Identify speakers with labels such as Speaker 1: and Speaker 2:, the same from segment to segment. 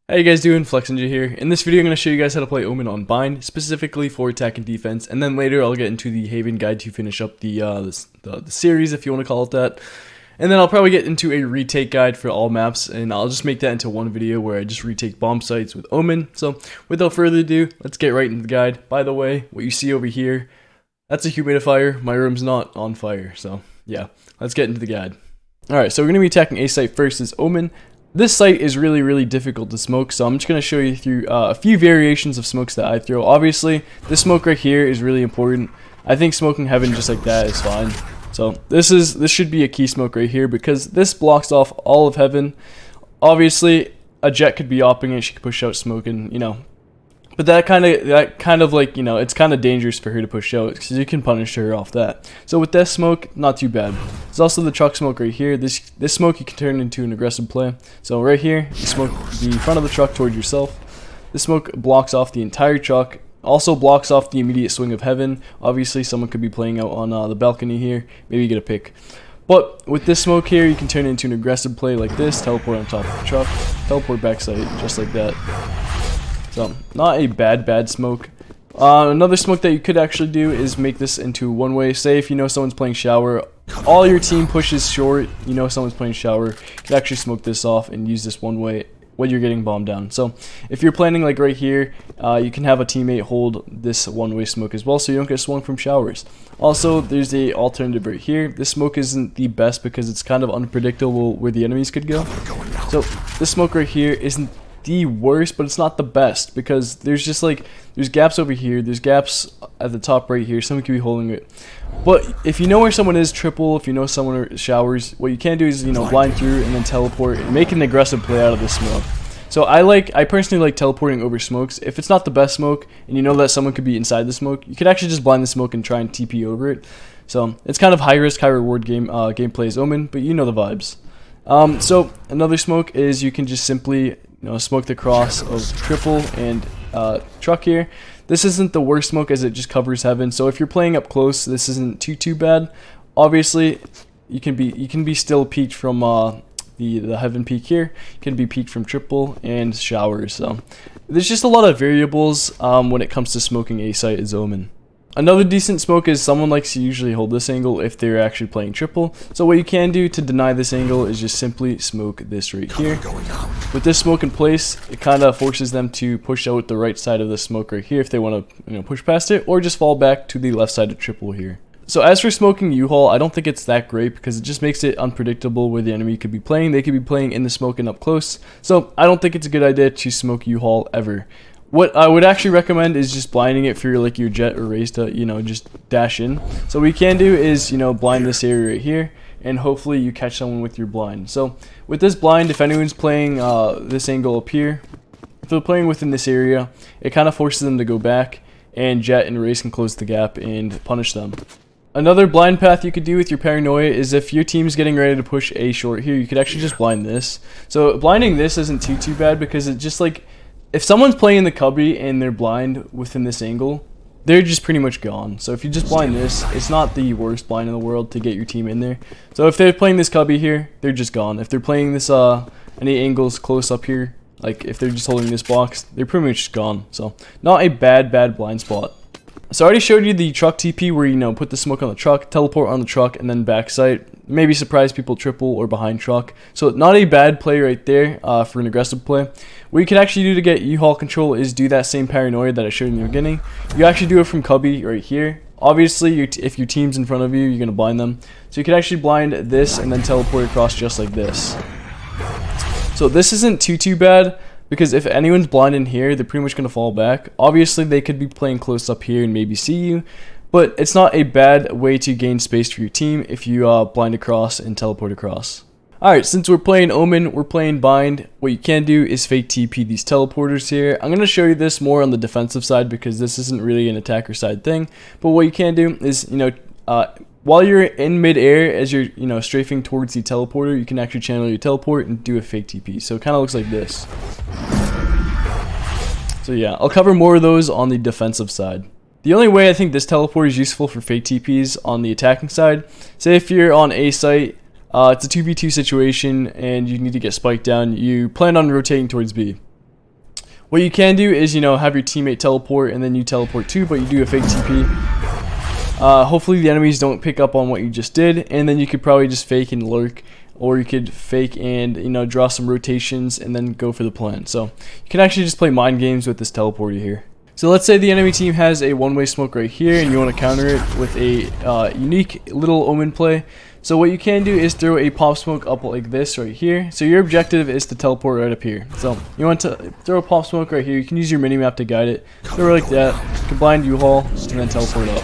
Speaker 1: How you guys doing? Flexinja here. In this video I'm going to show you guys how to play Omen on Bind, specifically for attack and defense, and then later I'll get into the Haven guide to finish up the series, if you want to call it that. And then I'll probably get into a retake guide for all maps, and I'll just make that into one video where I just retake bomb sites with Omen. So without further ado, let's get right into the guide. By the way, what you see over here, that's a humidifier. My room's not on fire, so yeah, let's get into the guide. Alright, so we're going to be attacking A site first as Omen. This site is really difficult to smoke, so I'm just going to show you through a few variations of smokes that I throw. Obviously, this smoke right here is really important. I think smoking Heaven just like that is fine. So this should be a key smoke right here because this blocks off all of Heaven. Obviously, a Jet could be opping it, she could push out smoking, you know. But that kind of like, you know, it's kind of dangerous for her to push out because you can punish her off that. So with this smoke, not too bad. There's also the truck smoke right here. This smoke you can turn into an aggressive play. So right here, you smoke the front of the truck toward yourself. This smoke blocks off the entire truck. Also blocks off the immediate swing of Heaven. Obviously, someone could be playing out on the balcony here. Maybe you get a pick. But with this smoke here, you can turn it into an aggressive play like this. Teleport on top of the truck. Teleport backside, just like that. So, not a bad smoke. Another smoke that you could actually do is make this into one-way. Say if you know someone's playing shower, all your team pushes short, you know someone's playing shower, you could actually smoke this off and use this one-way when you're getting bombed down. So, if you're planning like right here, you can have a teammate hold this one-way smoke as well so you don't get swung from showers. Also, there's a alternative right here. This smoke isn't the best because it's kind of unpredictable where the enemies could go. So, this smoke right here isn't the worst, but it's not the best because there's just like there's gaps over here, there's gaps at the top right here, someone could be holding it. But if you know where someone is triple, if you know someone showers, what you can do is, you know, blind through and then teleport and make an aggressive play out of this smoke. So I personally like teleporting over smokes. If it's not the best smoke and you know that someone could be inside the smoke, you could actually just blind the smoke and try and TP over it. So it's kind of high risk, high reward gameplay as Omen, but you know the vibes. So another smoke is you can just simply, you know, smoke the cross of triple and truck here. This isn't the worst smoke as it just covers Heaven. So if you're playing up close, this isn't too bad. Obviously, you can be still peeked from the Heaven peak here. You can be peeked from triple and showers. So there's just a lot of variables when it comes to smoking A site as Omen. Another decent smoke is someone likes to usually hold this angle if they're actually playing triple. So what you can do to deny this angle is just simply smoke this right here. With this smoke in place, it kind of forces them to push out the right side of the smoke right here if they want to, you know, push past it, or just fall back to the left side of triple here. So as for smoking U-Haul, I don't think it's that great because it just makes it unpredictable where the enemy could be playing. They could be playing in the smoke and up close. So I don't think it's a good idea to smoke U-Haul ever. What I would actually recommend is just blinding it for your Jet or Raze to, you know, just dash in. So what you can do is, you know, blind this area right here, and hopefully you catch someone with your blind. So with this blind, if anyone's playing this angle up here, if they're playing within this area, it kind of forces them to go back, and Jet and Raze can close the gap and punish them. Another blind path you could do with your paranoia is if your team's getting ready to push A short here, you could actually just blind this. So blinding this isn't too bad because it just like, if someone's playing the cubby and they're blind within this angle, they're just pretty much gone. So if you just blind this, it's not the worst blind in the world to get your team in there. So if they're playing this cubby here, they're just gone. If they're playing this any angles close up here, like if they're just holding this box, they're pretty much just gone. So not a bad blind spot. So I already showed you the truck TP where, you know, put the smoke on the truck, teleport on the truck, and then backside. Maybe surprise people triple or behind truck. So not a bad play right there for an aggressive play. What you can actually do to get U-Haul control is do that same paranoia that I showed in the beginning. You actually do it from cubby right here. Obviously, if your team's in front of you, you're going to blind them. So you can actually blind this and then teleport across just like this. So this isn't too bad, because if anyone's blind in here, they're pretty much going to fall back. Obviously, they could be playing close up here and maybe see you, but it's not a bad way to gain space for your team if you blind across and teleport across. Alright, since we're playing Omen, we're playing Bind, what you can do is fake TP these teleporters here. I'm going to show you this more on the defensive side because this isn't really an attacker side thing, but what you can do is, you know, while you're in mid-air, as you're, you know, strafing towards the teleporter, you can actually channel your teleport and do a fake TP. So it kind of looks like this. So yeah, I'll cover more of those on the defensive side. The only way I think this teleport is useful for fake TPs on the attacking side, say if you're on A site, it's a 2v2 situation and you need to get spiked down, you plan on rotating towards B. What you can do is, you know, have your teammate teleport and then you teleport too, but you do a fake TP. Hopefully the enemies don't pick up on what you just did, and then you could probably just fake and lurk, or you could fake and, you know, draw some rotations and then go for the plan. So you can actually just play mind games with this teleporter here. So let's say the enemy team has a one-way smoke right here and you want to counter it with a unique little Omen play. So what you can do is throw a pop smoke up like this right here. So your objective is to teleport right up here. So you want to throw a pop smoke right here. You can use your mini-map to guide it. Throw it like that. You can blind U-Haul and then teleport up.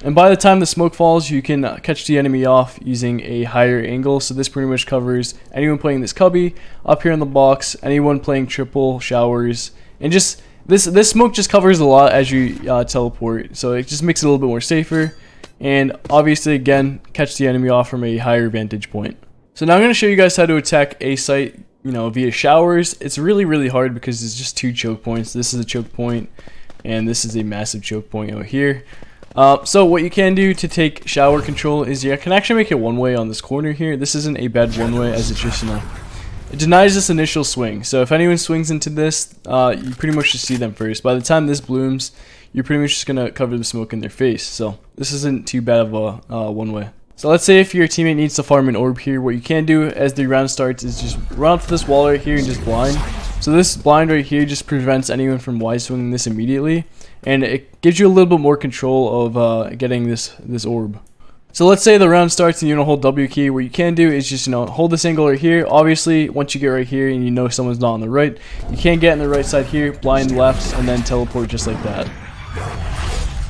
Speaker 1: And by the time the smoke falls, you can catch the enemy off using a higher angle. So this pretty much covers anyone playing this cubby, up here in the box, anyone playing triple, showers, and just this smoke just covers a lot as you teleport. So it just makes it a little bit more safer. And obviously, again, catch the enemy off from a higher vantage point. So now I'm going to show you guys how to attack a site, you know, via showers. It's really hard because it's just 2 choke points. This is a choke point, and this is a massive choke point over here. So what you can do to take shower control is you can actually make it one way on this corner here. This isn't a bad one way, as it's just, you know, it denies this initial swing. So if anyone swings into this, you pretty much just see them first. By the time this blooms, you're pretty much just gonna cover the smoke in their face. So this isn't too bad of a one way. So let's say if your teammate needs to farm an orb here, what you can do as the round starts is just run up to this wall right here and just blind. So this blind right here just prevents anyone from wide swinging this immediately, and it gives you a little bit more control of getting this orb. So let's say the round starts and you don't hold W key. What you can do is just, you know, hold this angle right here. Obviously, once you get right here and you know someone's not on the right, you can get on the right side here, blind left, and then teleport just like that.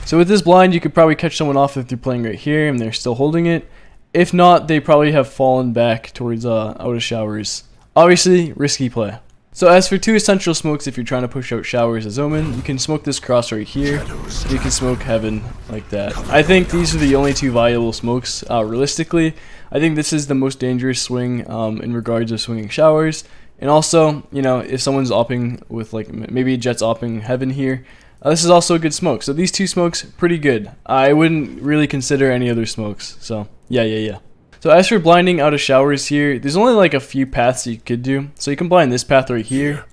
Speaker 1: So with this blind, you could probably catch someone off if they're playing right here and they're still holding it. If not, they probably have fallen back towards out of showers. Obviously, risky play. So as for 2 essential smokes, if you're trying to push out showers as Omen, you can smoke this cross right here. You can smoke heaven like that. I think these are the only 2 viable smokes realistically. I think this is the most dangerous swing in regards of swinging showers. And also, you know, if someone's opping with, like, maybe Jet's opping heaven here, this is also a good smoke. So these 2 smokes, pretty good. I wouldn't really consider any other smokes. So yeah. So as for blinding out of showers here, there's only like a few paths that you could do. So you can blind this path right here.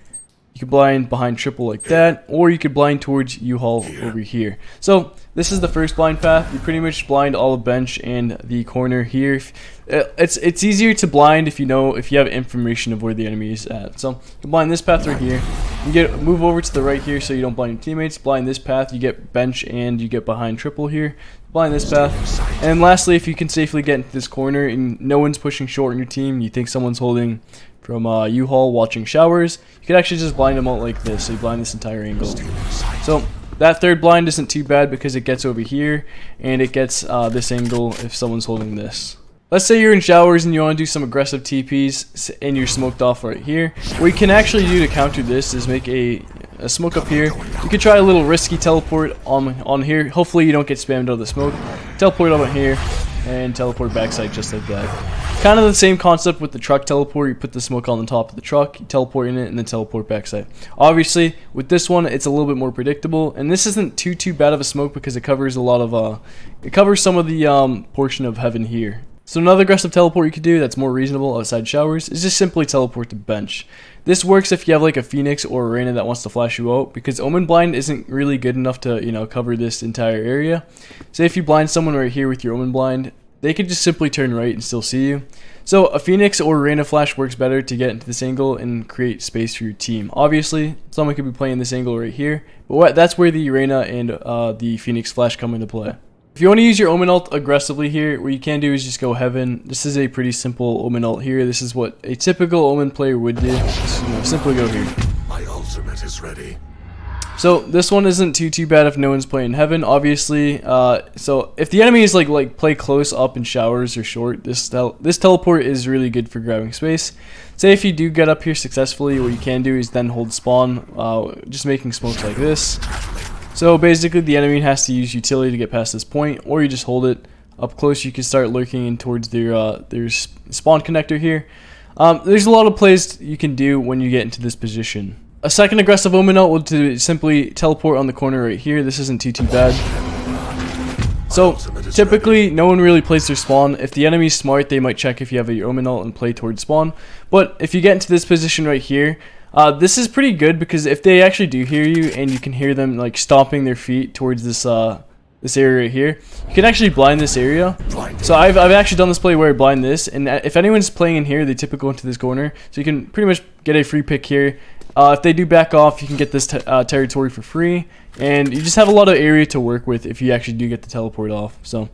Speaker 1: You can blind behind triple like that, or you could blind towards U-Haul over here. So this is the first blind path. You pretty much blind all the bench and the corner here. It's easier to blind if you have information of where the enemy is at. So you can blind this path right here. You move over to the right here so you don't blind your teammates. Blind this path, you get bench and you get behind triple here. Blind this path. And lastly, if you can safely get into this corner and no one's pushing short in your team, you think someone's holding from U-Haul watching showers, you can actually just blind them out like this. So you blind this entire angle. So that third blind isn't too bad because it gets over here and it gets this angle if someone's holding this. Let's say you're in showers and you want to do some aggressive TPs and you're smoked off right here. What you can actually do to counter this is make a smoke up here. You could try a little risky teleport on here. Hopefully you don't get spammed out of the smoke. Teleport over here and teleport backside just like that. Kind of the same concept with the truck teleport. You put the smoke on the top of the truck, you teleport in it, and then teleport backside. Obviously, with this one, it's a little bit more predictable, and this isn't too bad of a smoke because it covers a lot of it covers some of the portion of heaven here. So another aggressive teleport you could do that's more reasonable outside showers is just simply teleport to bench. This works if you have like a Phoenix or a Reyna that wants to flash you out, because Omen blind isn't really good enough to, you know, cover this entire area. Say if you blind someone right here with your Omen blind, they could just simply turn right and still see you. So a Phoenix or Reyna flash works better to get into this angle and create space for your team. Obviously, someone could be playing this angle right here, but that's where the Reyna and the Phoenix flash come into play. If you want to use your Omen Ult aggressively here, what you can do is just go heaven. This is a pretty simple Omen Ult here. This is what a typical Omen player would do. Just, you know, simply go here.
Speaker 2: My ultimate is ready.
Speaker 1: So this one isn't too bad if no one's playing heaven, obviously. So if the enemy is like play close up in showers or short, this teleport is really good for grabbing space. Say if you do get up here successfully, what you can do is then hold spawn, just making smokes like this. So basically the enemy has to use utility to get past this point, or you just hold it up close. You can start lurking in towards their spawn connector here. There's a lot of plays you can do when you get into this position. A second aggressive Omen Ult will to simply teleport on the corner right here. This isn't too bad. So typically no one really plays their spawn. If the enemy's smart, they might check if you have your Omen Ult and play towards spawn. But if you get into this position right here, This is pretty good because if they actually do hear you and you can hear them like stomping their feet towards this this area right here, you can actually blind this area. So I've actually done this play where I blind this, and if anyone's playing in here, they typically go into this corner, so you can pretty much get a free pick here. If they do back off, you can get this territory for free, and you just have a lot of area to work with if you actually do get the teleport off. So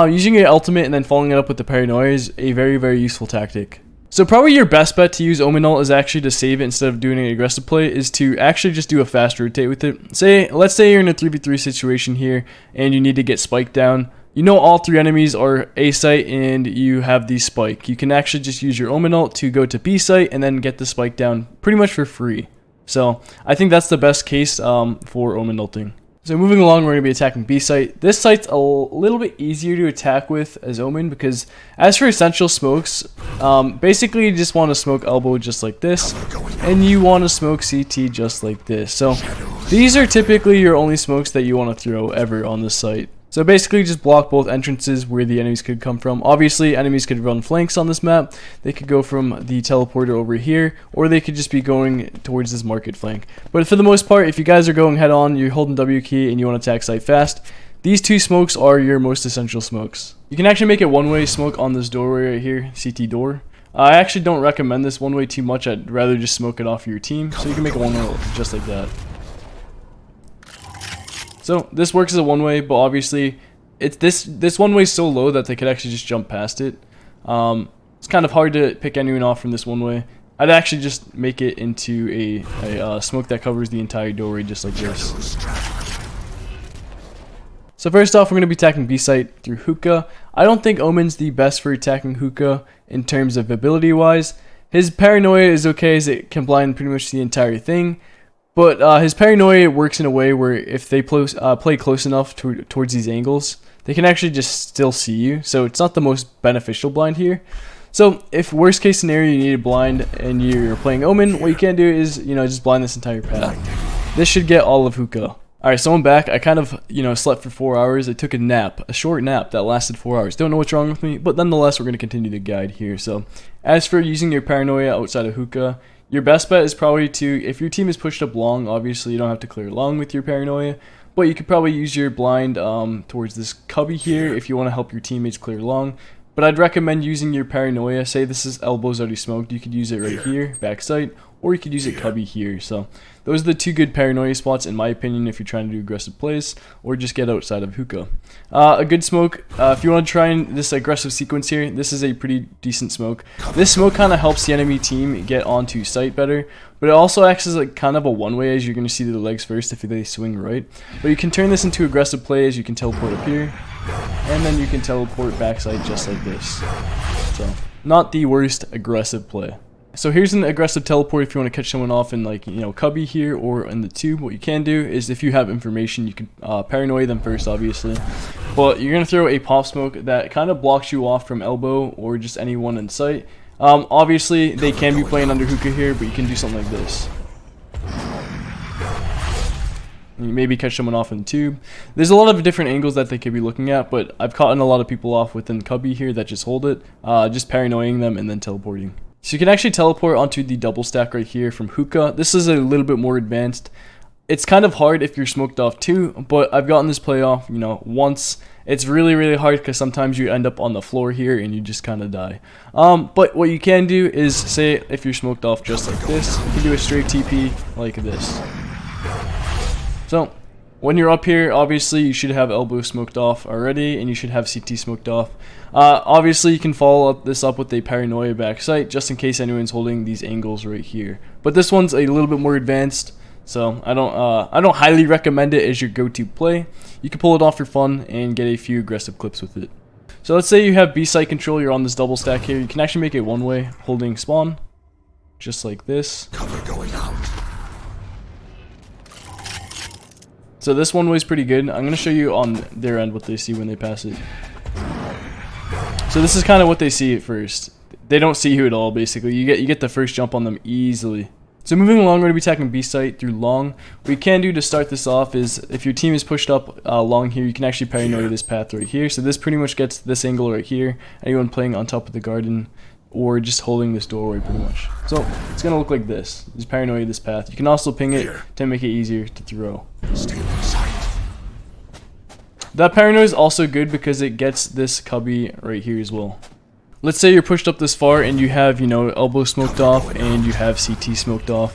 Speaker 1: using your ultimate and then following it up with the paranoia is a very useful tactic. So probably your best bet to use Omen Ult is actually to save it instead of doing an aggressive play, is to actually just do a fast rotate with it. Let's say you're in a 3v3 situation here and you need to get spike down. You know all 3 enemies are A site and you have the spike. You can actually just use your Omen Ult to go to B site and then get the spike down pretty much for free. So I think that's the best case for Omen Ulting. So moving along, we're going to be attacking B site. This site's a little bit easier to attack with as Omen because as for essential smokes, basically you just want to smoke elbow just like this, and you want to smoke CT just like this. So these are typically your only smokes that you want to throw ever on this site. So basically just block both entrances where the enemies could come from. Obviously enemies could run flanks on this map. They could go from the teleporter over here, or they could just be going towards this market flank. But for the most part, if you guys are going head on, you're holding W key and you want to attack site fast, these 2 smokes are your most essential smokes. You can actually make it one-way smoke on this doorway right here, CT door. I actually don't recommend this one-way too much. I'd rather just smoke it off your team. So you can make it one-way just like that. So this works as a one-way, but obviously it's this one-way is so low that they could actually just jump past it. It's kind of hard to pick anyone off from this one-way. I'd actually just make it into a smoke that covers the entire doorway just like this. So first off, we're going to be attacking B site through Hookah. I don't think Omen's the best for attacking Hookah in terms of ability wise. His paranoia is okay as it can blind pretty much the entire thing. But his paranoia works in a way where if they play close enough towards these angles, they can actually just still see you. So it's not the most beneficial blind here. So if worst case scenario you need a blind and you're playing Omen, what you can do is, just blind this entire path. This should get all of Hookah. Alright, so I'm back. I kind of, slept for 4 hours. I took a nap, a short nap that lasted 4 hours. Don't know what's wrong with me, but nonetheless, we're going to continue the guide here. So as for using your paranoia outside of Hookah, your best bet is probably to, if your team is pushed up long, obviously you don't have to clear long with your paranoia, but you could probably use your blind towards this cubby here if you want to help your teammates clear long. But I'd recommend using your paranoia. Say this is elbows already smoked, you could use it right here, backside, or you could use it cubby here. So those are the 2 good paranoia spots in my opinion if you're trying to do aggressive plays or just get outside of Hookah. A good smoke, if you want to try this aggressive sequence here, this is a pretty decent smoke. This smoke kind of helps the enemy team get onto site better, but it also acts as like kind of a one-way, as you're going to see the legs first if they swing right. But you can turn this into aggressive play as you can teleport up here, and then you can teleport backside just like this. So not the worst aggressive play. So here's an aggressive teleport if you want to catch someone off in like, cubby here or in the tube. What you can do is if you have information, you can paranoia them first, obviously. But you're going to throw a pop smoke that kind of blocks you off from elbow or just anyone in sight. Obviously, they can be playing under Hookah here, but you can do something like this. You maybe catch someone off in the tube. There's a lot of different angles that they could be looking at, but I've caught a lot of people off within cubby here that just hold it, just paranoiing them and then teleporting. So you can actually teleport onto the double stack right here from Hookah. This is a little bit more advanced. It's kind of hard if you're smoked off too, but I've gotten this play off, once. It's really hard because sometimes you end up on the floor here and you just kind of die. But what you can do is, say if you're smoked off just like this, you can do a straight TP like this. So when you're up here, obviously you should have elbow smoked off already, and you should have CT smoked off. Obviously you can follow this up with a paranoia backside just in case anyone's holding these angles right here. But this one's a little bit more advanced, so I don't highly recommend it as your go-to play. You can pull it off for fun and get a few aggressive clips with it. So let's say you have B site control, you're on this double stack here. You can actually make it one way, holding spawn, just like this.
Speaker 2: Cover going out.
Speaker 1: So this one way is pretty good. I'm going to show you on their end what they see when they pass it. So this is kind of what they see at first. They don't see you at all, basically. You get the first jump on them easily. So moving along, we're going to be attacking B site through long. What you can do to start this off is, if your team is pushed up long here, you can actually paranoia this path right here. So this pretty much gets this angle right here. Anyone playing on top of the garden or just holding this doorway pretty much. So it's gonna look like this. Just paranoia this path. You can also ping it to make it easier to throw.
Speaker 2: Still in sight.
Speaker 1: That paranoia is also good because it gets this cubby right here as well. Let's say you're pushed up this far and you have, you know, elbow smoked off and you have CT smoked off.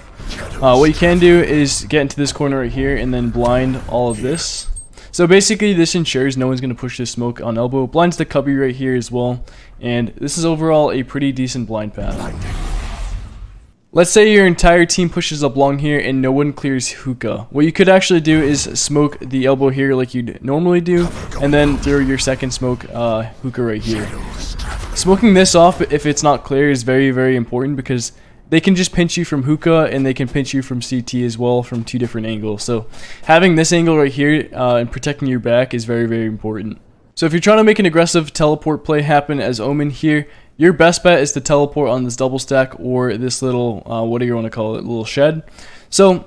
Speaker 1: What you can do is get into this corner right here and then blind all of this. So basically this ensures no one's going to push this smoke on elbow. Blinds the cubby right here as well. And this is overall a pretty decent blind path. Let's say your entire team pushes up long here and no one clears hookah. What you could actually do is smoke the elbow here like you'd normally do, and then throw your second smoke hookah right here. Smoking this off if it's not clear is very, very important because they can just pinch you from hookah and they can pinch you from CT as well from two different angles. So having this angle right here and protecting your back is very, very important. So if you're trying to make an aggressive teleport play happen as Omen here, your best bet is to teleport on this double stack or this little, what do you want to call it, little shed. So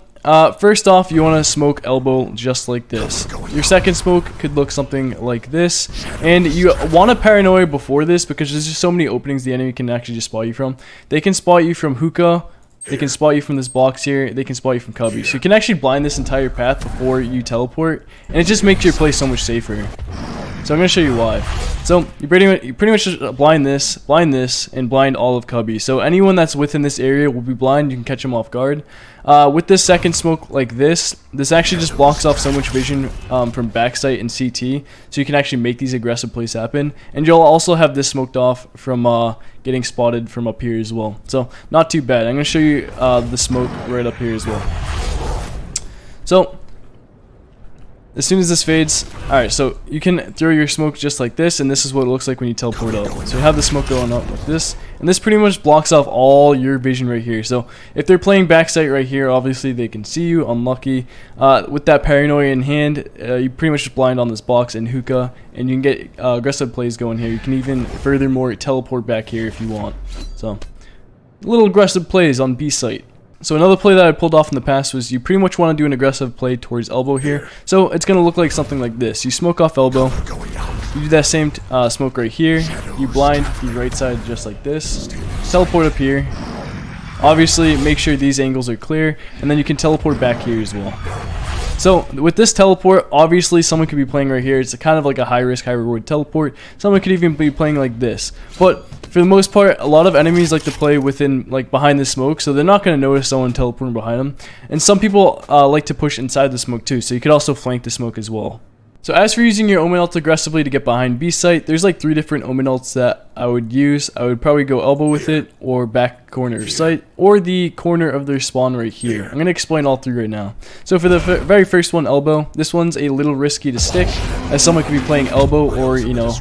Speaker 1: first off, you want to smoke elbow just like this. Your second smoke could look something like this, and you want to paranoia before this because there's just so many openings the enemy can actually just spot you from. They can spot you from hookah, they can spot you from this box here, they can spot you from cubby. So you can actually blind this entire path before you teleport, and it just makes your play so much safer. So I'm going to show you why. So you pretty much just blind this, and blind all of cubby. So anyone that's within this area will be blind. You can catch them off guard. With this second smoke like this actually just blocks off so much vision from backside and CT. So you can actually make these aggressive plays happen. And you'll also have this smoked off from getting spotted from up here as well. So not too bad. I'm going to show you the smoke right up here as well. So as soon as this fades, alright, so you can throw your smoke just like this, and this is what it looks like when you teleport up. So you have the smoke going up like this, and this pretty much blocks off all your vision right here. So if they're playing backside right here, obviously they can see you, unlucky. With that paranoia in hand, you pretty much just blind on this box and hookah, and you can get aggressive plays going here. You can even furthermore teleport back here if you want. So little aggressive plays on B site. So another play that I pulled off in the past was you pretty much want to do an aggressive play towards elbow here. So it's going to look like something like this. You smoke off elbow, you do that same smoke right here, you blind the right side just like this, teleport up here, obviously make sure these angles are clear, and then you can teleport back here as well. So with this teleport, obviously someone could be playing right here. It's kind of like a high risk, high reward teleport. Someone could even be playing like this. But for the most part, a lot of enemies like to play within, like behind the smoke, so they're not going to notice someone teleporting behind them. And some people like to push inside the smoke too, so you could also flank the smoke as well. So as for using your Omen Ult aggressively to get behind B site, there's like 3 different Omen Ults that I would use. I would probably go elbow with it, or back corner of site, or the corner of their spawn right here. I'm going to explain all 3 right now. So for the very first one, elbow, this one's a little risky to stick, as someone could be playing elbow or, you know,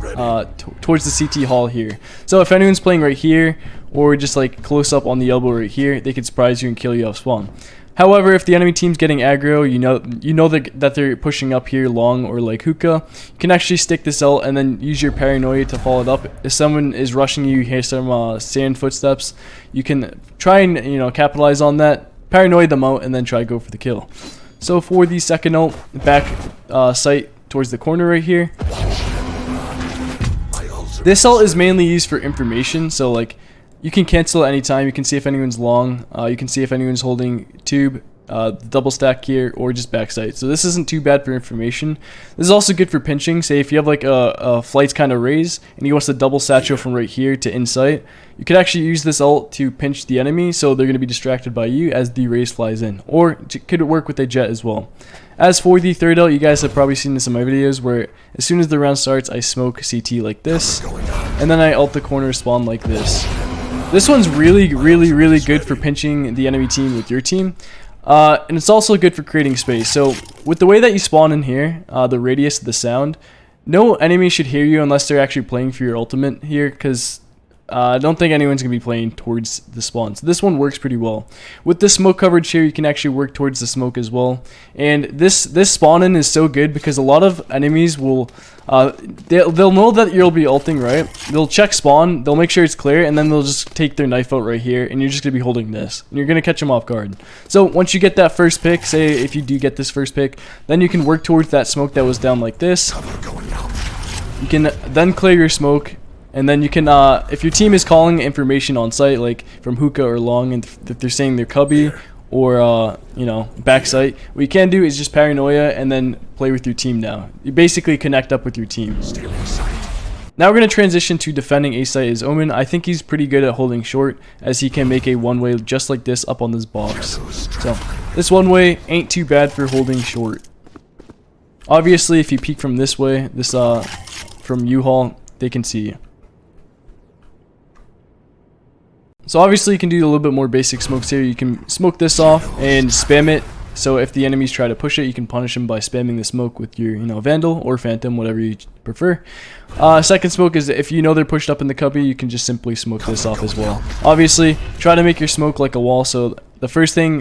Speaker 1: towards the CT hall here. So if anyone's playing right here, or just like close up on the elbow right here, they could surprise you and kill you off spawn. However, if the enemy team's getting aggro, you know that they're pushing up here long or like hookah, you can actually stick this ult and then use your paranoia to follow it up. If someone is rushing you, you hear some sand footsteps, you can try and, you know, capitalize on that, paranoia them out, and then try to go for the kill. So for the second ult, back sight towards the corner right here. This ult is mainly used for information, so like, you can cancel at any time. You can see if anyone's long. You can see if anyone's holding tube, double stack here, or just backside. So this isn't too bad for information. This is also good for pinching. Say if you have like a flight's kind of raise and he wants to double satchel from right here to insight, you could actually use this ult to pinch the enemy, so they're going to be distracted by you as the raise flies in. Or could work with a jet as well. As for the third ult, you guys have probably seen this in my videos where as soon as the round starts, I smoke CT like this, and then I ult the corner spawn like this. This one's really good for pinching the enemy team with your team. And it's also good for creating space. So with the way that you spawn in here, the radius of the sound, no enemy should hear you unless they're actually playing for your ultimate here, because I don't think anyone's going to be playing towards the spawn. So this one works pretty well. With the smoke coverage here, you can actually work towards the smoke as well. And this spawn in is so good because a lot of enemies will, they'll know that you'll be ulting, right? They'll check spawn, they'll make sure it's clear, and then they'll just take their knife out right here, and you're just going to be holding this. And you're going to catch them off guard. So once you get that first pick, say if you do get this first pick, then you can work towards that smoke that was down like this. You can then clear your smoke, And then you can, if your team is calling information on site, like from Hookah or Long, and if they're saying they're cubby or, you know, backside, what you can do is just paranoia and then play with your team now. You basically connect up with your team. Now we're going to transition to defending A site as Omen. I think he's pretty good at holding short, as he can make a one-way just like this up on this box. So this one-way ain't too bad for holding short. Obviously, if you peek from this way, this from U-Haul, they can see you. So obviously you can do a little bit more basic smokes here. You can smoke this off and spam it. So if the enemies try to push it, you can punish them by spamming the smoke with your, you know, Vandal or Phantom, whatever you prefer. Second smoke is if you know they're pushed up in the cubby, you can just simply smoke this off as well. Obviously, try to make your smoke like a wall, so the first thing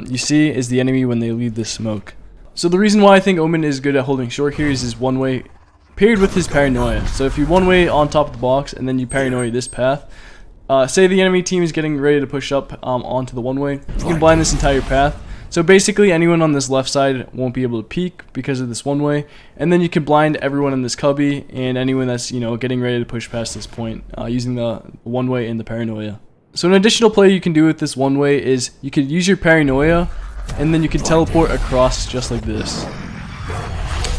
Speaker 1: you see is the enemy when they leave this smoke. So the reason why I think Omen is good at holding short here is his one way paired with his paranoia. So if you one way on top of the box and then you paranoia this path, say the enemy team is getting ready to push up onto the one way, you can blind this entire path. So basically anyone on this left side won't be able to peek because of this one way, and then you can blind everyone in this cubby and anyone that's, you know, getting ready to push past this point using the one way and the paranoia. So an additional play you can do with this one way is you could use your paranoia and then you can teleport across just like this.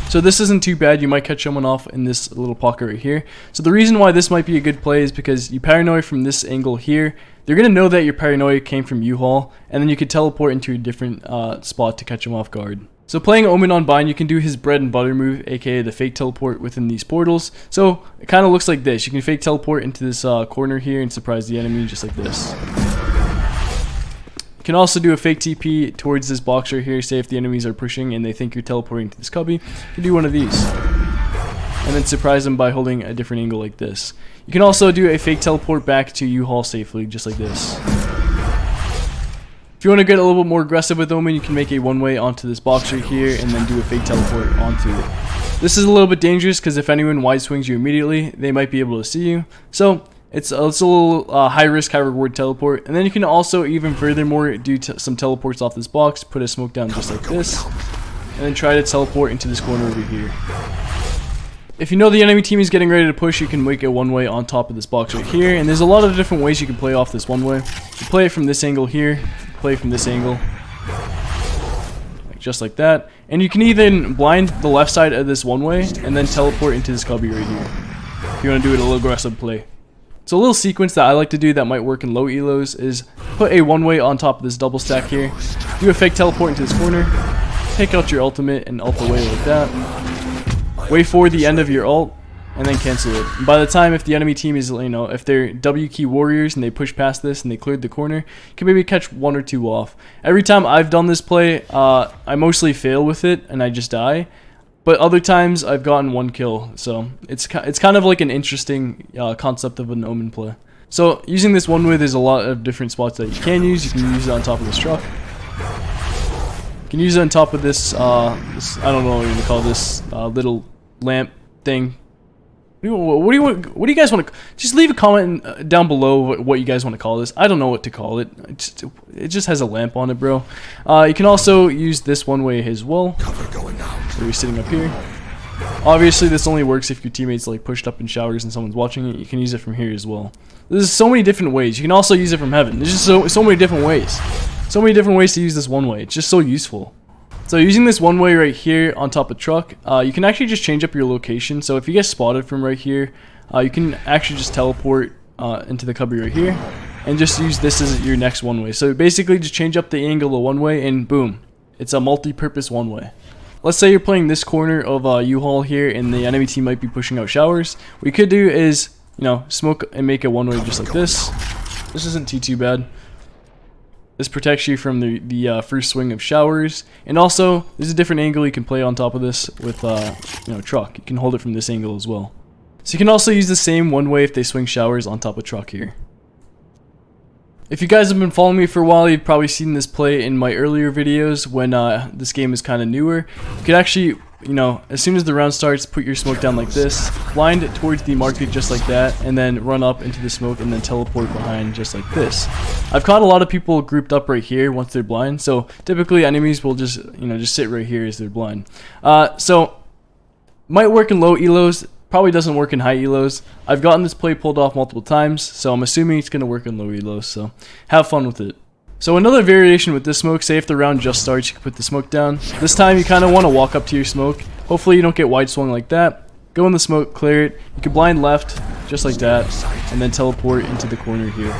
Speaker 1: So this isn't too bad. You might catch someone off in this little pocket right here. So the reason why this might be a good play is because you paranoia from this angle here. They're going to know that your paranoia came from U-Haul, and then you can teleport into a different spot to catch them off guard. So playing Omen on Bind, you can do his bread and butter move, aka the fake teleport within these portals. So it kind of looks like this. You can fake teleport into this corner here and surprise the enemy just like this. You can also do a fake TP towards this box right here. Say if the enemies are pushing and they think you're teleporting to this cubby, you can do one of these. And then surprise them by holding a different angle like this. You can also do a fake teleport back to U-Haul safely, just like this. If you want to get a little bit more aggressive with Omen, you can make a one-way onto this box right here and then do a fake teleport onto it. This is a little bit dangerous because if anyone wide swings you immediately, they might be able to see you. So it's a little high risk, high reward teleport. And then you can also even furthermore do some teleports off this box, put a smoke down just like this, and then try to teleport into this corner over here. If you know the enemy team is getting ready to push, you can make a one-way on top of this box right here. And there's a lot of different ways you can play off this one-way. You play it from this angle here, play from this angle, just like that. And you can even blind the left side of this one-way and then teleport into this cubby right here, if you want to do it a little aggressive play. So a little sequence that I like to do that might work in low elos is put a one-way on top of this double stack here, do a fake teleport into this corner, take out your ultimate and ult away like that, wait for the end of your ult, and then cancel it. And by the time if the enemy team is, you know, if they're W key warriors and they push past this and they cleared the corner, you can maybe catch one or two off. Every time I've done this play, I mostly fail with it and I just die. But other times I've gotten one kill, so it's kind of like an interesting concept of an Omen play. So using this one way, there's a lot of different spots that you can use. You can use it on top of this truck. You can use it on top of this, I don't know what you call this, little lamp thing. What do you guys want to? Just leave a comment down below what you guys want to call this. I don't know what to call it. It just has a lamp on it, bro. You can also use this one way as well.
Speaker 2: Cover going out.
Speaker 1: Where you're sitting up here. Obviously, this only works if your teammates like pushed up in showers and someone's watching it. You can use it from here as well. There's so many different ways. You can also use it from heaven. There's just so many different ways. So many different ways to use this one way. It's just so useful. So using this one way right here on top of truck, you can actually just change up your location. So if you get spotted from right here, you can actually just teleport into the cubby right here and just use this as your next one way. So basically just change up the angle of one way and boom, it's a multi-purpose one way. Let's say you're playing this corner of U-Haul here and the enemy team might be pushing out showers. What you could do is, you know, smoke and make a one way just like this. This isn't too bad. This protects you from the first swing of showers, and also there's a different angle you can play on top of this with you know, truck. You can hold it from this angle as well. So you can also use the same one way if they swing showers on top of truck here. If you guys have been following me for a while, you've probably seen this play in my earlier videos when this game is kind of newer. You could actually, you know, as soon as the round starts, put your smoke down like this, blind it towards the market just like that, and then run up into the smoke and then teleport behind just like this. I've caught a lot of people grouped up right here once they're blind, so typically enemies will just, you know, just sit right here as they're blind. So might work in low elos. probably doesn't work in high elos. I've gotten this play pulled off multiple times, so I'm assuming it's going to work in low elos, so have fun with it. So another variation with this smoke, say if the round just starts, you can put the smoke down. This time you kind of want to walk up to your smoke. Hopefully you don't get wide swung like that. Go in the smoke, clear it. You can blind left, just like that, and then teleport into the corner here.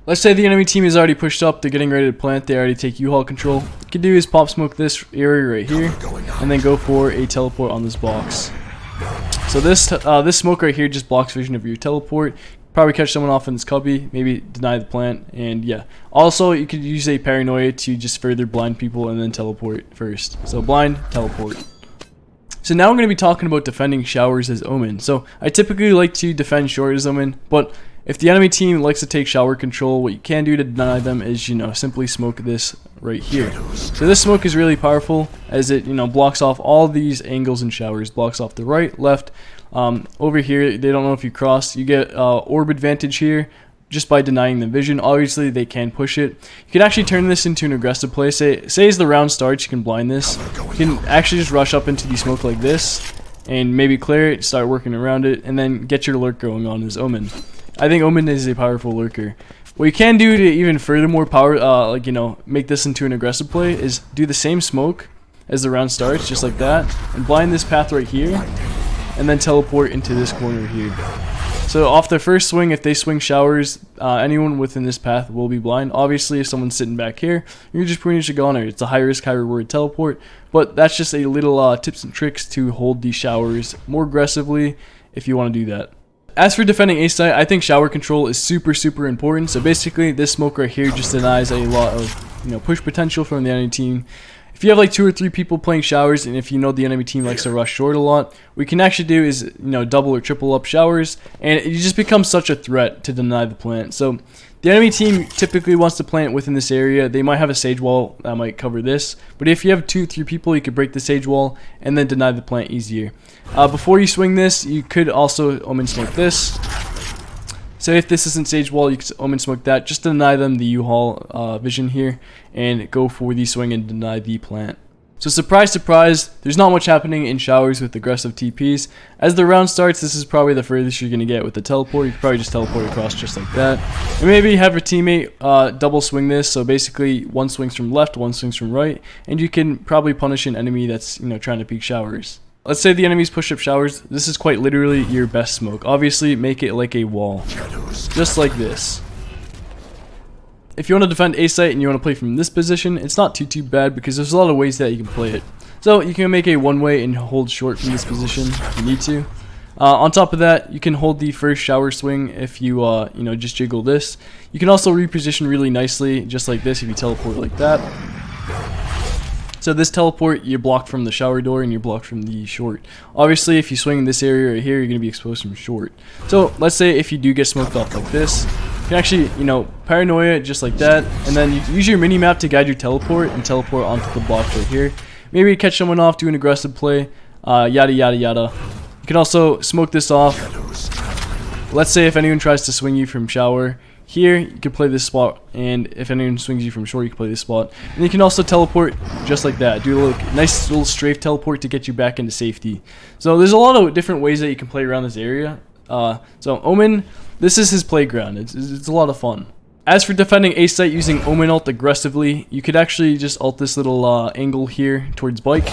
Speaker 1: Let's say the enemy team is already pushed up, they're getting ready to plant, they already take U-Haul control. What you can do is pop smoke this area right here, and then go for a teleport on this box. So this smoke right here just blocks vision of your teleport. Probably catch someone off in this cubby, maybe deny the plant, and yeah. Also, you could use a paranoia to just further blind people and then teleport first. So blind, teleport. So now I'm going to be talking about defending showers as Omen. So I typically like to defend short as Omen, but if the enemy team likes to take shower control, what you can do to deny them is, simply smoke this right here. So this smoke is really powerful as it, blocks off all these angles and showers, blocks off the right, left. Over here, they don't know if you cross. You get orb advantage here just by denying them vision. Obviously, they can push it. You can actually turn this into an aggressive play. Say as the round starts, you can blind this. You can actually just rush up into the smoke like this and maybe clear it, start working around it, and then get your lurk going on as Omen. I think Omen is a powerful lurker. What you can do to even furthermore make this into an aggressive play is do the same smoke as the round starts, just like that, and blind this path right here, and then teleport into this corner here. So off the first swing, if they swing showers, anyone within this path will be blind. Obviously, if someone's sitting back here, you're just pretty much a goner. It's a high risk, high reward teleport, but that's just a little tips and tricks to hold these showers more aggressively if you want to do that. As for defending A site, I think shower control is super important. So basically, this smoke right here just denies a lot of push potential from the enemy team. If you have like 2 or 3 people playing showers, and if the enemy team likes to rush short a lot, what we can actually do is double or triple up showers, and it just becomes such a threat to deny the plant. So the enemy team typically wants to plant within this area. They might have a sage wall that might cover this, but if you have 2 or 3 people, you could break the sage wall and then deny the plant easier. Before you swing this, you could also Omen smoke this. So if this isn't sage wall, you can Omen smoke that just to deny them the U-Haul vision here, and go for the swing and deny the plant. So surprise, there's not much happening in showers with aggressive TPs. As the round starts, this is probably the furthest you're going to get with the teleport. You can probably just teleport across just like that. And maybe have your teammate double swing this, so basically one swings from left, one swings from right, and you can probably punish an enemy that's trying to peek showers. Let's say the enemies push up showers. This is quite literally your best smoke. Obviously, make it like a wall, just like this. If you want to defend A site and you want to play from this position, it's not too bad because there's a lot of ways that you can play it. So you can make a one-way and hold short from this position if you need to. On top of that, you can hold the first shower swing if you just jiggle this. You can also reposition really nicely, just like this, if you teleport like that. So this teleport, you're blocked from the shower door and you're blocked from the short. Obviously, if you swing in this area right here, you're going to be exposed from short. So let's say if you do get smoked off like this, you can actually, paranoia just like that, and then you use your mini map to guide your teleport and teleport onto the box right here. Maybe catch someone off, do an aggressive play, yada yada yada. You can also smoke this off. Let's say if anyone tries to swing you from shower, here you can play this spot, and if anyone swings you from short, you can play this spot. And you can also teleport just like that. Do a nice little strafe teleport to get you back into safety. So there's a lot of different ways that you can play around this area. So Omen, this is his playground. It's a lot of fun. As for defending A site using Omen Ult aggressively, you could actually just ult this little angle here towards bike.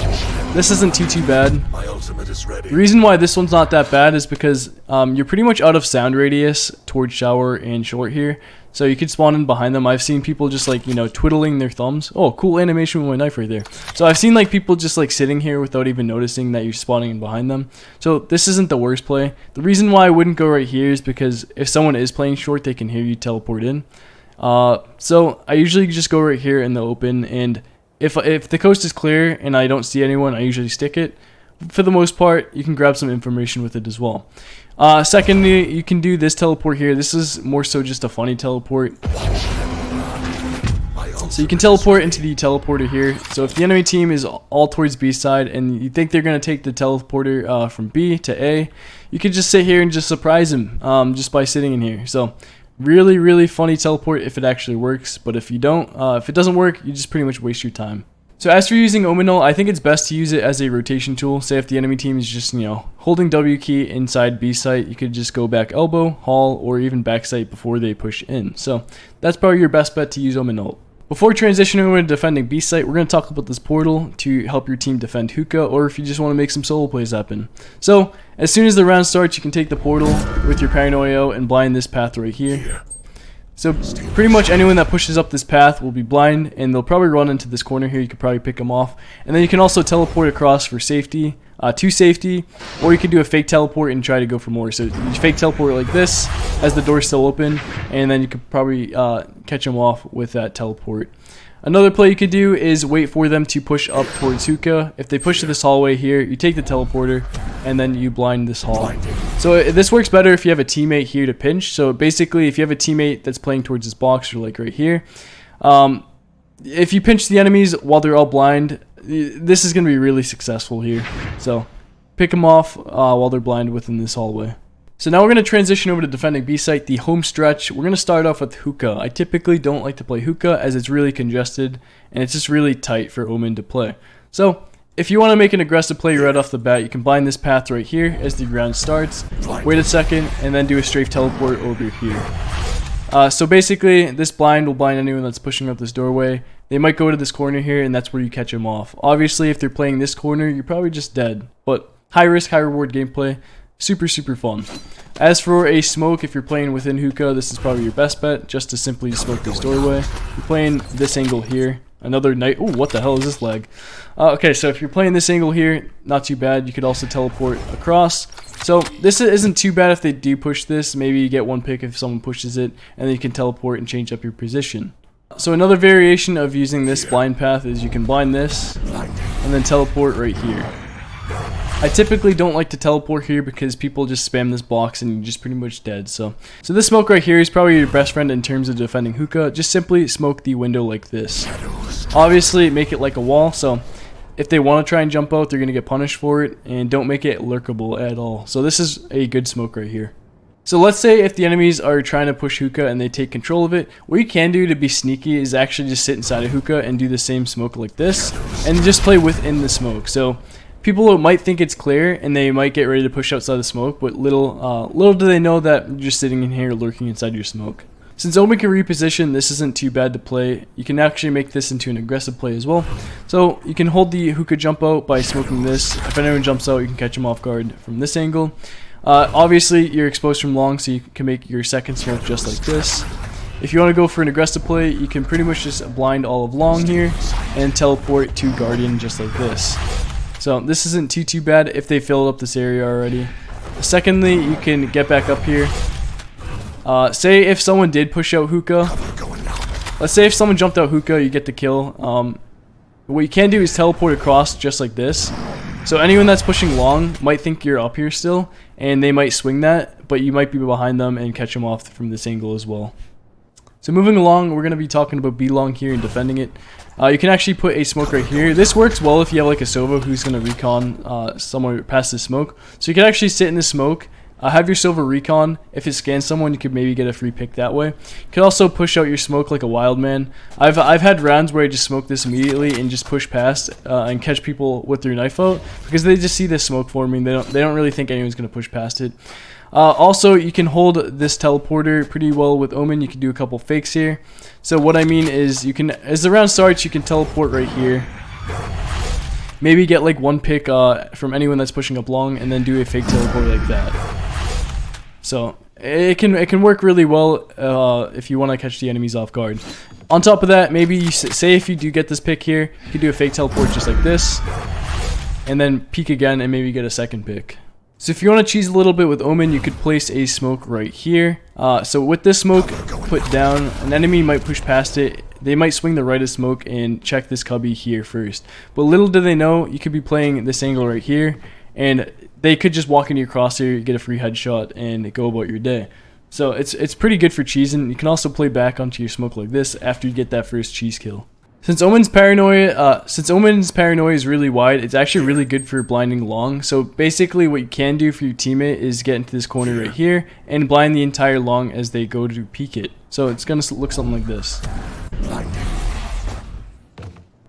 Speaker 1: This isn't too bad.
Speaker 2: My ultimate is ready.
Speaker 1: The reason why this one's not that bad is because you're pretty much out of sound radius towards shower and short here. So you could spawn in behind them. I've seen people just twiddling their thumbs. Oh, cool animation with my knife right there. So I've seen people just sitting here without even noticing that you're spawning in behind them. So this isn't the worst play. The reason why I wouldn't go right here is because if someone is playing short, they can hear you teleport in. So I usually just go right here in the open, and if the coast is clear and I don't see anyone, I usually stick it. For the most part, you can grab some information with it as well. Secondly, you can do this teleport here. This is more so just a funny teleport. So you can teleport into the teleporter here. So if the enemy team is all towards B side and you think they're going to take the teleporter from B to A, you can just sit here and just surprise them just by sitting in here. So really funny teleport if it actually works, but if you don't, if it doesn't work, you just pretty much waste your time. So as for using Omen Ult, I think it's best to use it as a rotation tool. Say if the enemy team is just, holding W key inside B site, you could just go back elbow, haul, or even back site before they push in. So that's probably your best bet to use Omen Ult. Before transitioning over to defending B site, we're going to talk about this portal to help your team defend Hookah, or if you just want to make some solo plays happen. So as soon as the round starts, you can take the portal with your paranoia out and blind this path right here. So pretty much anyone that pushes up this path will be blind, and they'll probably run into this corner here. You could probably pick them off, and then you can also teleport across for safety, to safety, or you could do a fake teleport and try to go for more. So you fake teleport like this as the door's still open, and then you could probably catch them off with that teleport. Another play you could do is wait for them to push up towards Hookah. If they push to this hallway here, you take the teleporter, and then you blind this hall. So this works better if you have a teammate here to pinch. So basically, if you have a teammate that's playing towards this box, or like right here, if you pinch the enemies while they're all blind, this is going to be really successful here. So pick them off while they're blind within this hallway. So now we're going to transition over to defending B site, the home stretch. We're going to start off with Hookah. I typically don't like to play Hookah as it's really congested and it's just really tight for Omen to play. So if you want to make an aggressive play right off the bat, you can blind this path right here as the round starts, wait a second, and then do a strafe teleport over here. So basically, this blind will blind anyone that's pushing up this doorway. They might go to this corner here, and that's where you catch them off. Obviously, if they're playing this corner, you're probably just dead. But high risk, high reward gameplay. Super fun. As for a smoke, if you're playing within Hookah, this is probably your best bet, just to simply smoke this doorway. You're playing this angle here. Another night. Oh, what the hell is this lag? Okay, so if you're playing this angle here, not too bad. You could also teleport across. So this isn't too bad if they do push this. Maybe you get one pick if someone pushes it, and then you can teleport and change up your position. So another variation of using this blind path is you can blind this, and then teleport right here. I typically don't like to teleport here because people just spam this box and you're just pretty much dead. So this smoke right here is probably your best friend in terms of defending Hookah. Just simply smoke the window like this. Obviously, make it like a wall, so if they want to try and jump out, they're going to get punished for it, and don't make it lurkable at all. So this is a good smoke right here. So let's say if the enemies are trying to push Hookah and they take control of it, what you can do to be sneaky is actually just sit inside of Hookah and do the same smoke like this, and just play within the smoke. So people might think it's clear and they might get ready to push outside the smoke, but little do they know that you're just sitting in here lurking inside your smoke. Since Omen can reposition, this isn't too bad to play. You can actually make this into an aggressive play as well. So you can hold the Hookah jump out by smoking this. If anyone jumps out, you can catch them off guard from this angle. Obviously, you're exposed from long, so you can make your second smoke just like this. If you want to go for an aggressive play, you can pretty much just blind all of long here and teleport to Guardian just like this. So this isn't too bad if they filled up this area already. Secondly, you can get back up here. Say if someone did push out Hookah, let's say if someone jumped out Hookah, you get the kill. What you can do is teleport across just like this. So anyone that's pushing long might think you're up here still, and they might swing that, but you might be behind them and catch them off from this angle as well. So moving along, we're going to be talking about B long here and defending it. You can actually put a smoke right here. This works well if you have like a Sova who's going to recon somewhere past the smoke. So you can actually sit in the smoke, have your Sova recon. If it scans someone, you could maybe get a free pick that way. You can also push out your smoke like a wild man. I've had rounds where I just smoke this immediately and just push past and catch people with their knife out because they just see this smoke forming. They don't really think anyone's going to push past it. Also, you can hold this teleporter pretty well with Omen. You can do a couple fakes here. So what I mean is, you can, as the round starts, you can teleport right here. Maybe get like one pick from anyone that's pushing up long, and then do a fake teleport like that. So it can work really well if you want to catch the enemies off guard. On top of that, maybe you say if you do get this pick here, you can do a fake teleport just like this, and then peek again and maybe get a second pick. So if you want to cheese a little bit with Omen, you could place a smoke right here. So with this smoke put down, an enemy might push past it. They might swing the right of smoke and check this cubby here first. But little do they know, you could be playing this angle right here, and they could just walk into your crosshair, get a free headshot, and go about your day. So it's pretty good for cheesing. You can also play back onto your smoke like this after you get that first cheese kill. Since Omen's paranoia is really wide, it's actually really good for blinding long. So basically what you can do for your teammate is get into this corner right here and blind the entire long as they go to peek it. So it's going to look something like this.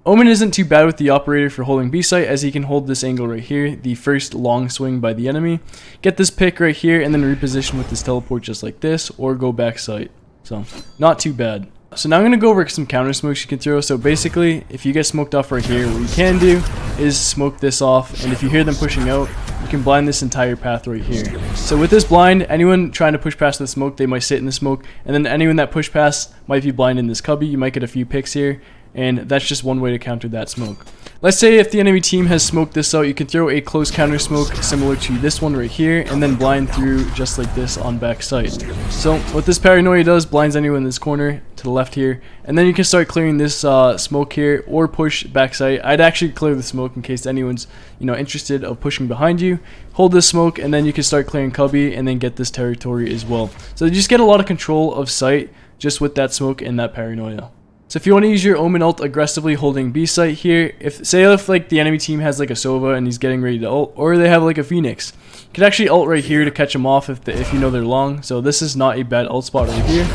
Speaker 1: Omen isn't too bad with the operator for holding B site, as he can hold this angle right here, the first long swing by the enemy, get this pick right here, and then reposition with this teleport just like this, or go back site. So, not too bad. So now I'm going to go over some counter smokes you can throw. So basically, if you get smoked off right here, what you can do is smoke this off, and if you hear them pushing out, you can blind this entire path right here. So with this blind, anyone trying to push past the smoke, they might sit in the smoke, and then anyone that push past might be blind in this cubby. You might get a few picks here, and that's just one way to counter that smoke. Let's say if the enemy team has smoked this out, you can throw a close counter smoke similar to this one right here, and then blind through just like this on back site. So what this paranoia does, blinds anyone in this corner to the left here, and then you can start clearing this smoke here, or push back site. I'd actually clear the smoke in case anyone's interested of pushing behind you. Hold this smoke, and then you can start clearing cubby, and then get this territory as well. So you just get a lot of control of site just with that smoke and that paranoia. So if you want to use your Omen Ult aggressively holding B site here, if like the enemy team has like a Sova and he's getting ready to ult, or they have like a Phoenix, you can actually ult right here to catch them off if you know they're long. So this is not a bad ult spot right here.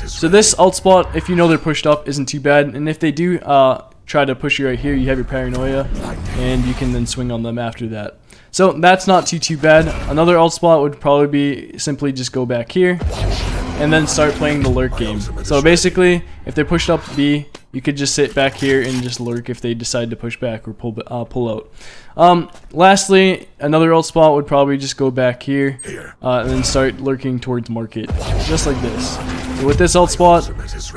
Speaker 1: So this ult spot, if you know they're pushed up, isn't too bad. And if they do try to push you right here, you have your paranoia, and you can then swing on them after that. So that's not too bad. Another ult spot would probably be simply just go back here, and then start playing the lurk game. So basically, if they're pushed up B, you could just sit back here and just lurk if they decide to push back or pull out. Lastly, another ult spot would probably just go back here and then start lurking towards market, just like this. So with this ult spot,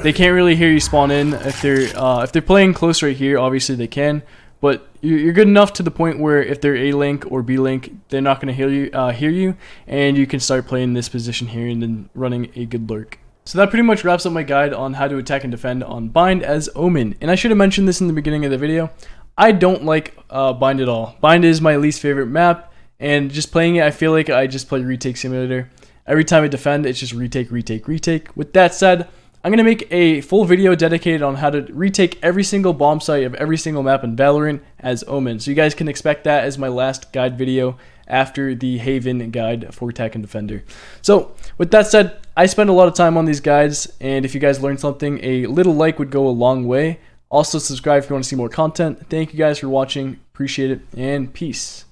Speaker 1: they can't really hear you spawn in. If they're playing close right here, obviously they can. But you're good enough to the point where if they're A link or B link, they're not going to hear you, and you can start playing this position here and then running a good lurk. So that pretty much wraps up my guide on how to attack and defend on Bind as Omen. And I should have mentioned this in the beginning of the video. I don't like Bind at all. Bind is my least favorite map, and just playing it, I feel like I just play Retake Simulator. Every time I defend, it's just retake, retake, retake. With that said, I'm going to make a full video dedicated on how to retake every single bomb site of every single map in Valorant as Omen. So you guys can expect that as my last guide video after the Haven guide for attack and defender. So with that said, I spend a lot of time on these guides, and if you guys learned something, a little like would go a long way. Also subscribe if you want to see more content. Thank you guys for watching. Appreciate it, and peace.